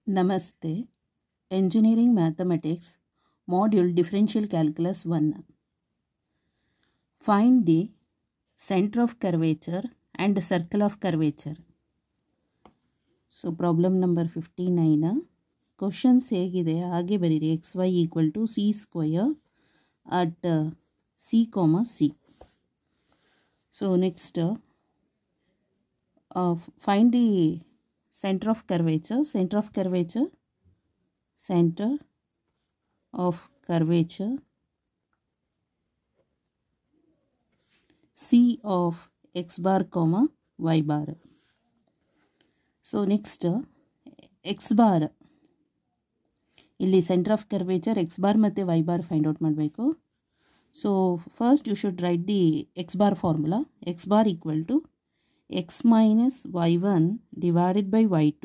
Namaste. Engineering Mathematics Module Differential Calculus 1. Find the center of curvature and circle of curvature. So problem number 59. Questions ಹೇಗಿದೆ ಹಾಗೆ ಬರೀರಿ xy equal to c square at c, c. So next find the center of curvature. Center of curvature C of x bar comma y bar. So next x bar ಇಲ್ಲಿ center of curvature x bar ಮತ್ತೆ y bar find out ಮಾಡಬೇಕು. So first you should write the x bar formula. X bar equal to x minus y1 divided by y2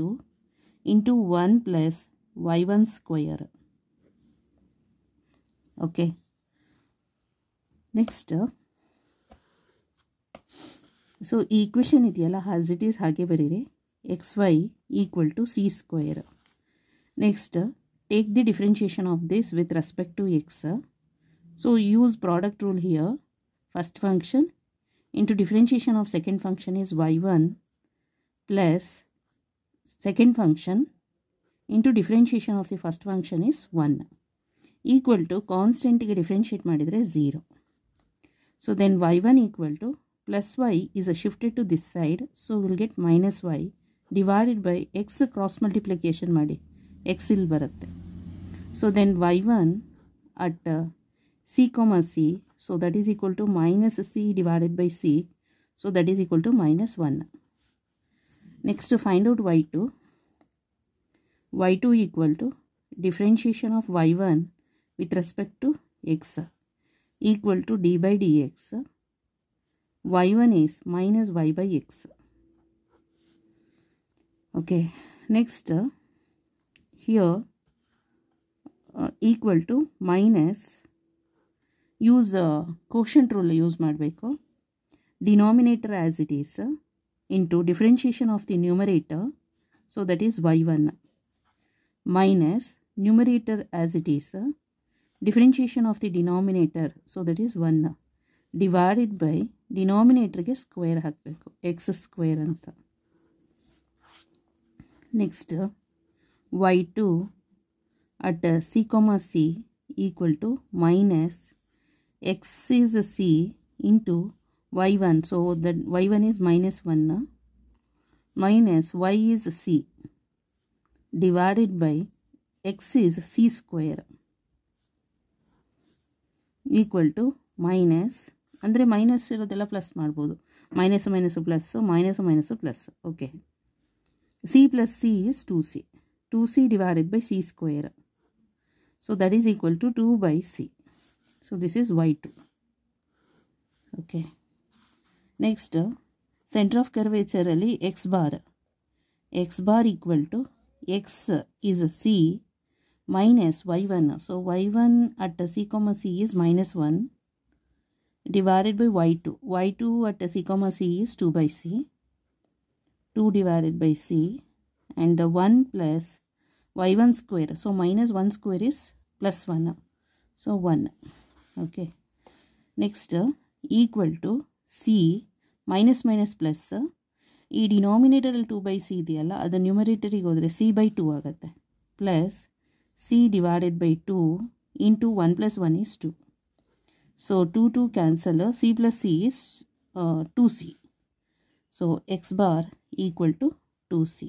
into 1 plus y1 square. Okay. Next so equation ಇದೆಯಲ್ಲ as it is ಹಾಗೆ ಬರೀರಿ xy equal to c square. Next take the differentiation of this with respect to x. So use product rule here. First function into differentiation of second function is y1 plus second function into differentiation of the first function is 1 equal to constant ಗೆ differentiate ಮಾಡಿದರೆ 0. So then y1 equal to plus y is shifted to this side, so we'll get minus y divided by x cross multiplication ಮಾಡಿ x ಇಲ್ಲಿ ಬರುತ್ತೆ. So then y1 at c comma c, so that is equal to minus c divided by c, so that is equal to minus 1. Next to find out y2. y2 equal to differentiation of y1 with respect to x equal to d by dx. y1 is minus y by x. Okay, next here equal to minus use quotient rule use ಮಾಡಬೇಕು. Denominator as it is into differentiation of the numerator, so that is y1 minus numerator as it is differentiation of the denominator, so that is 1 divided by denominator ಗೆ square ಹಾಕಬೇಕು x square ಅಂತ. Next y2 at c comma c equal to minus x is c into y1, so that y1 is minus 1 minus y is c divided by x is c square equal to minus ಅಂದರೆ minus ಇರೋದೆಲ್ಲ plus ಮಾಡ್ಬೋದು, minus minus plus minus minus plus. Okay, C plus C is 2c divided by c square, so that is equal to 2 by c. So this is y2. Okay, next center of curvature ಅಲ್ಲಿ x bar equal to x is c minus y1, so y1 at c comma c is minus 1 divided by y2 at c comma c is 2 by c, 2 divided by c, and 1 plus y1 square, so minus 1 square is plus 1, so 1. Okay, next equal to c minus minus plus ಈ ಡಿನಾಮಿನೇಟರಲ್ಲಿ 2 by c ಇದೆಯಲ್ಲ ಅದು ನ್ಯೂಮರೇಟರಿಗೆ ಹೋದರೆ c by 2 ಆಗುತ್ತೆ, plus c divided by 2 into 1 plus 1 is 2. So 2 cancel, c plus c is 2c. So x bar equal to 2c.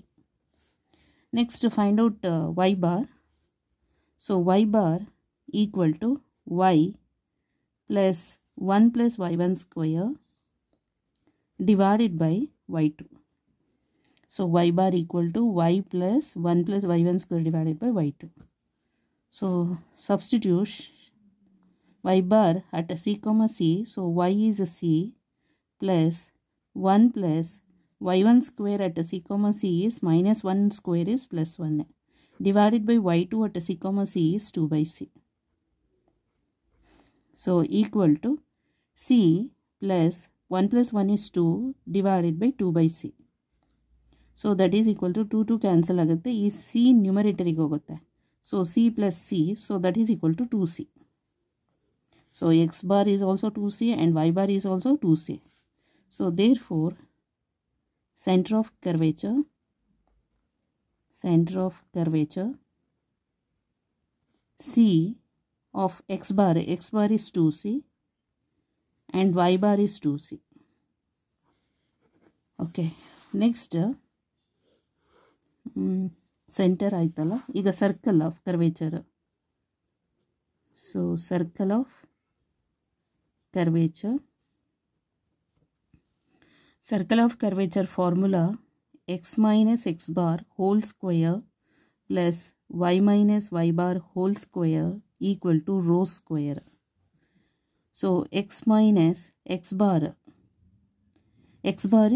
Next find out y bar. So y bar equal to y plus 1 plus y1 square divided by y2. So y bar equal to y plus 1 plus y1 square divided by y2. So substitute y bar at c comma c, so y is c plus 1 plus y1 square at c comma c is minus 1 square is plus 1 divided by y2 at c comma c is 2 by c. So equal to c plus 1 plus 1 is 2 divided by 2 by c. So that is equal to 2 cancel ಆಗುತ್ತೆ. ಈ c ನ್ಯೂಮರೇಟರಿಗೆ ಹೋಗುತ್ತೆ. So c plus c, so that is equal to 2c. ಸೊ x bar is also 2c and y bar is also 2c. So therefore center of curvature C of x bar is 2c and y bar is 2c. Okay, next center ಆಯ್ತಲ್ಲ, ಈಗ circle of curvature. So circle of curvature formula x minus x bar whole square plus y minus y bar whole square equal to rho square. So x minus x bar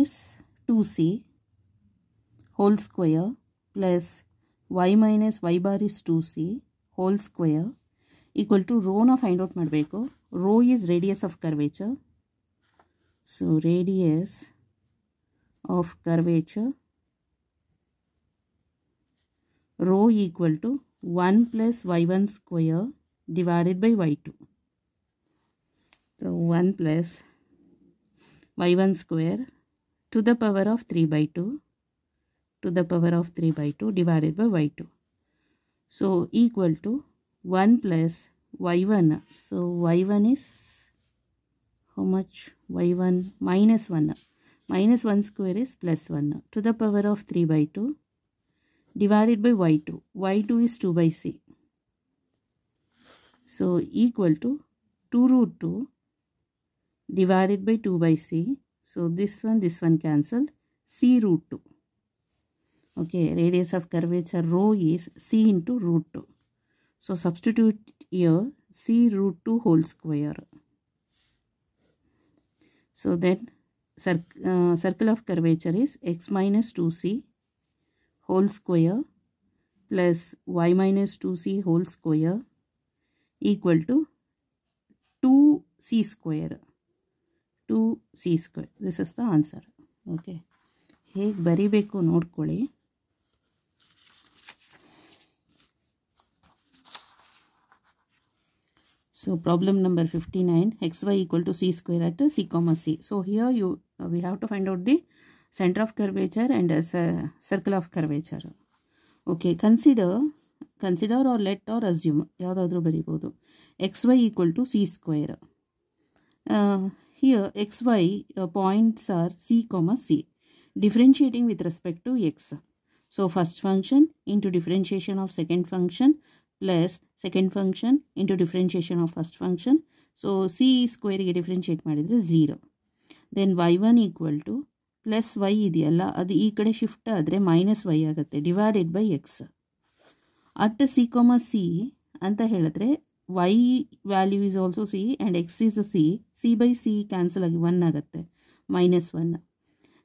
is 2c whole square plus y minus y bar is 2c whole square equal to rho na find out ಮಾಡಬೇಕು. Rho is radius of curvature. So radius of curvature, rho equal to 1 plus y1 square divided by y2. So 1 plus y1 square to the power of 3 by 2 divided by y2. So equal to 1 plus y1. So y1 is how much? y1 minus 1. Minus 1 square is plus 1 to the power of 3 by 2 divided by y2. y2 is 2 by c. So equal to 2 root 2 divided by 2 by c. So this one cancelled. C root 2. Okay, radius of curvature rho is c into root 2. So substitute here c root 2 whole square. So then circle of curvature is x minus 2c whole square plus y minus 2c whole square equal to 2c square. This is the answer. Okay, ಹೇಗೆ ಬರಿಬೇಕು ನೋಡ್ಕೊಳ್ಳಿ. So problem number 59, xy equal to c square at c comma c. So here we have to find out the center of curvature and circle of curvature. Okay, consider or let or assume ಯಾವುದಾದ್ರೂ ಬರಿಬೋದು. xy equal to c square. Here xy points are c comma c, differentiating with respect to x. So first function into differentiation of second function plus second function into differentiation of first function. So c square ಗೆ differentiate ಮಾಡಿದರೆ 0. Then y1 equal to plus y ಇದೆಯಲ್ಲ, ಅದು ಈ ಕಡೆ shift ಆದರೆ minus y ಆಗುತ್ತೆ divided by X. At c comma C ಅಂತ ಹೇಳಿದ್ರೆ y value is also C and X is C by C cancel ಆಗಿ 1 ಆಗುತ್ತೆ, -1.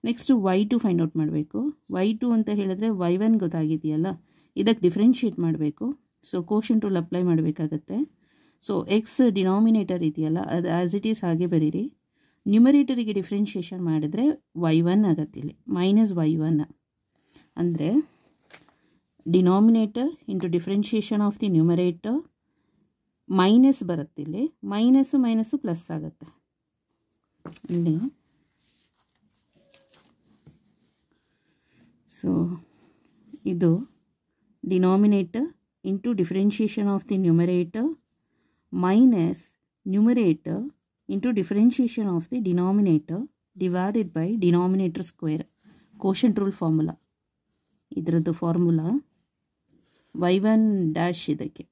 ನೆಕ್ಸ್ಟು y2 ಫೈಂಡ್ ಔಟ್ ಮಾಡಬೇಕು. y2 ಅಂತ ಹೇಳಿದ್ರೆ y1 ಗೊತ್ತಾಗಿದೆಯಲ್ಲ, ಇದಕ್ಕೆ ಡಿಫ್ರೆನ್ಷಿಯೇಟ್ ಮಾಡಬೇಕು. ಸೊ ಕೋಶನ್ ರೂಲ್ ಅಪ್ಲೈ ಮಾಡಬೇಕಾಗತ್ತೆ. ಸೊ ಎಕ್ಸ್ ಡಿನಾಮಿನೇಟರ್ ಇದೆಯಲ್ಲ, ಅದು ಆ್ಯಸ್ ಇಟ್ ಈಸ್ ಹಾಗೆ ಬರೀರಿ. ನ್ಯೂಮರೇಟರಿಗೆ ಡಿಫ್ರೆನ್ಷಿಯೇಷನ್ ಮಾಡಿದ್ರೆ y1 ಆಗತ್ತಿಲ್ಲಿ, -y1. ಅಂದರೆ denominator into differentiation of the numerator minus ಬರುತ್ತಿಲ್ಲಿ, ಮೈನಸ್ಸು ಪ್ಲಸ್ ಆಗುತ್ತೆ ಇಲ್ಲಿ. ಸೊ ಇದು denominator into differentiation of the numerator minus numerator into differentiation of the denominator divided by denominator square. Quotient rule formula. ಇದರದ್ದು formula y1 dash ಇದಕ್ಕೆ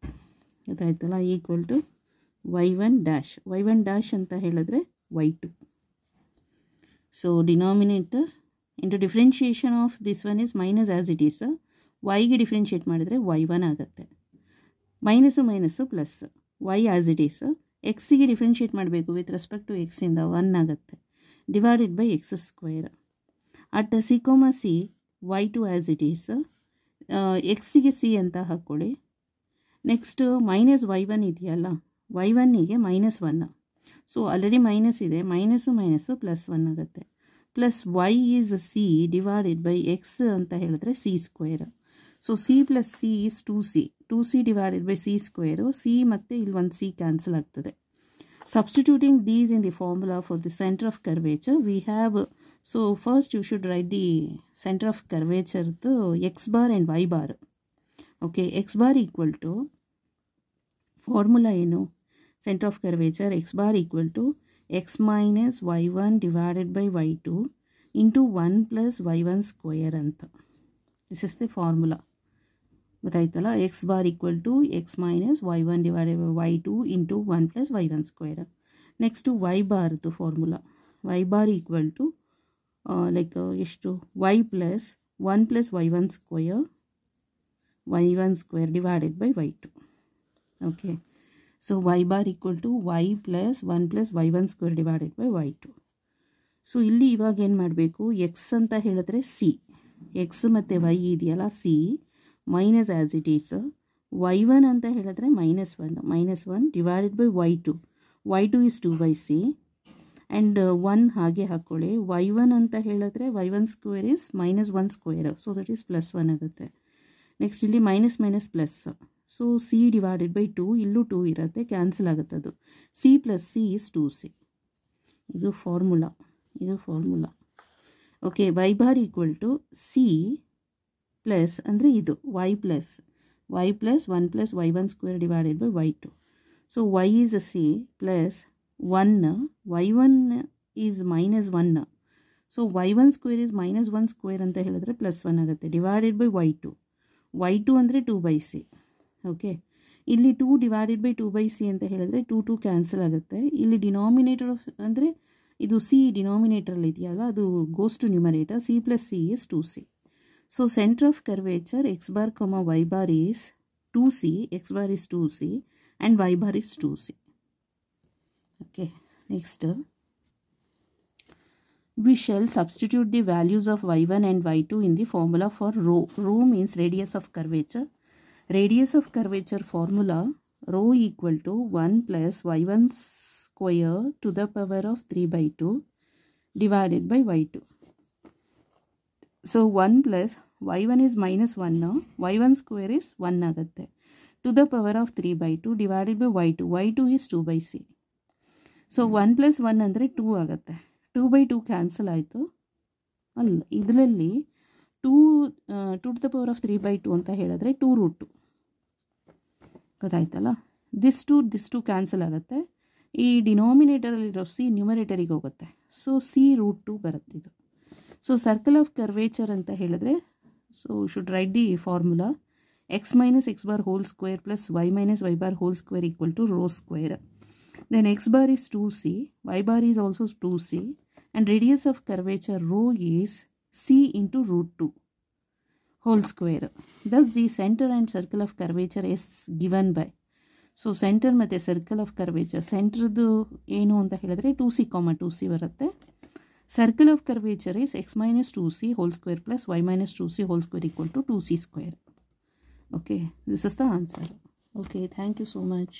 ಗೊತ್ತಾಯ್ತಲ್ಲ, equal to y1 dash ಅಂತ ಹೇಳಿದ್ರೆ y2. So denominator into differentiation of this one is minus as it is. ವೈಗೆ differentiate ಮಾಡಿದರೆ y1 ಆಗುತ್ತೆ, minus plus y as it is. ಎಕ್ಸಿಗೆ differentiate ಮಾಡಬೇಕು ವಿತ್ ರೆಸ್ಪೆಕ್ಟ್ ಟು ಎಕ್ಸಿಂದ 1 ಆಗುತ್ತೆ, divided by x square. At c comma c y2 as it is. ಎಕ್ಸಿಗೆ c ಅಂತ ಹಾಕ್ಕೊಳ್ಳಿ. ನೆಕ್ಸ್ಟ್ ಮೈನಸ್ y1 ಇದೆಯಲ್ಲ, y1ಗೆ -1. ಸೊ ಆಲ್ರೆಡಿ ಮೈನಸ್ ಇದೆ, ಮೈನಸ್ಸು ಪ್ಲಸ್ 1 ಆಗುತ್ತೆ. Plus y is c divided by x ಅಂತ ಹೇಳಿದ್ರೆ c square. So c plus c is 2c. 2c divided by c square. C ಮತ್ತು ಇಲ್ಲಿ ಒಂದು ಸಿ ಕ್ಯಾನ್ಸಲ್ ಆಗ್ತದೆ. Substituting these in the formula for the center of curvature, we have, so first you should write the center of curvature to x bar and y bar. Okay, x bar equal to, formula ಏನು, center of curvature x bar equal to x minus y1 divided by y2 into 1 plus y1 square ಅಂತ. This is the formula. ಗೊತ್ತಾಯ್ತಲ್ಲ, x bar equal to x minus y1 divided by y2 into 1 plus y1 square. Next y ಬಾರ್ದು formula. Y bar equal to like ಎಷ್ಟು, y plus 1 plus y1 square divided by y2. Okay, so y bar equal to y plus 1 plus y1 square divided by y2. So ಇಲ್ಲಿ ಇವಾಗ ಏನು ಮಾಡಬೇಕು, x ಅಂತ ಹೇಳಿದ್ರೆ c, x ಮತ್ತು y ಇದೆಯಲ್ಲ c minus as it is. y1 ಅಂತ ಹೇಳಿದ್ರೆ -1 divided by y2 is 2/c and 1 ಹಾಗೆ ಹಾಕ್ಕೊಳ್ಳಿ. y1 ಅಂತ ಹೇಳಿದ್ರೆ y1 square is -1 square, so that is +1 ಆಗುತ್ತೆ. ನೆಕ್ಸ್ಟ್ ಇಲ್ಲಿ minus plus, so c divided by 2, ಇಲ್ಲೂ 2 ಇರುತ್ತೆ, ಕ್ಯಾನ್ಸಲ್ ಆಗುತ್ತೆ ಅದು. C plus c is 2c. ಇದು formula. Okay, y bar equal to c plus ಅಂದರೆ ಇದು y plus 1 plus y1 square divided by y2. So y is c plus 1, y1 is -1. ಸೊ y1 square is -1 square ಅಂತ ಹೇಳಿದ್ರೆ +1 ಆಗುತ್ತೆ, divided by y2 ಅಂದರೆ 2/c. Okay, ಇಲ್ಲಿ 2 divided by 2/c ಅಂತ ಹೇಳಿದ್ರೆ 2 ಕ್ಯಾನ್ಸಲ್ ಆಗುತ್ತೆ. ಇಲ್ಲಿ ಡಿನಾಮಿನೇಟರ್ ಅಂದರೆ ಇದು ಸಿ ಡಿನಾಮಿನೇಟರಲ್ಲಿ ಇದೆಯಲ್ಲ, ಅದು goes to numerator. C plus c is 2c. So center of curvature x bar comma y bar is 2c, x bar is 2c and y bar is 2c. Okay, next we shall substitute the values of y1 and y2 in the formula for rho. Rho means radius of curvature. Radius of curvature formula, rho equal to 1 plus y1 square to the power of 3/2 divided by y2. So 1 plus y1 is -1, y1 square is 1 ಆಗುತ್ತೆ, to the power of 3/2 divided by y2 is 2/c. So 1 plus 1 ಅಂದರೆ 2 ಆಗುತ್ತೆ, 2/2 cancel ಆಯಿತು. ಅಲ್ಲ, ಇದರಲ್ಲಿ 2 to the power of 3/2 ಅಂತ ಹೇಳಿದ್ರೆ 2√2. ಗೊತ್ತಾಯ್ತಲ್ಲ, this two cancel ಆಗುತ್ತೆ. ಈ ಡಿನಾಮಿನೇಟರಲ್ಲಿರೋ ಸಿ ನ್ಯೂಮರೇಟರಿಗೆ ಹೋಗುತ್ತೆ, ಸೊ c√2 ಬರುತ್ತೆ ಇದು. ಸೊ ಸರ್ಕಲ್ ಆಫ್ ಕರ್ವೇಚರ್ ಅಂತ ಹೇಳಿದ್ರೆ, so should write the formula x minus x bar whole square plus y minus y bar whole square equal to rho square. Then x bar is 2c, y bar is also 2c and radius of curvature rho is c into √2 whole square. Thus the center and circle of curvature is given by. So centre ಮತ್ತು circle of curvature, ಸೆಂಟ್ರದ್ದು ಏನು ಅಂತ ಹೇಳಿದ್ರೆ 2c, 2c ಬರುತ್ತೆ. Circle of curvature is x minus 2c whole square plus y minus 2c whole square equal to 2c square. Okay, this is the answer. Okay, thank you so much.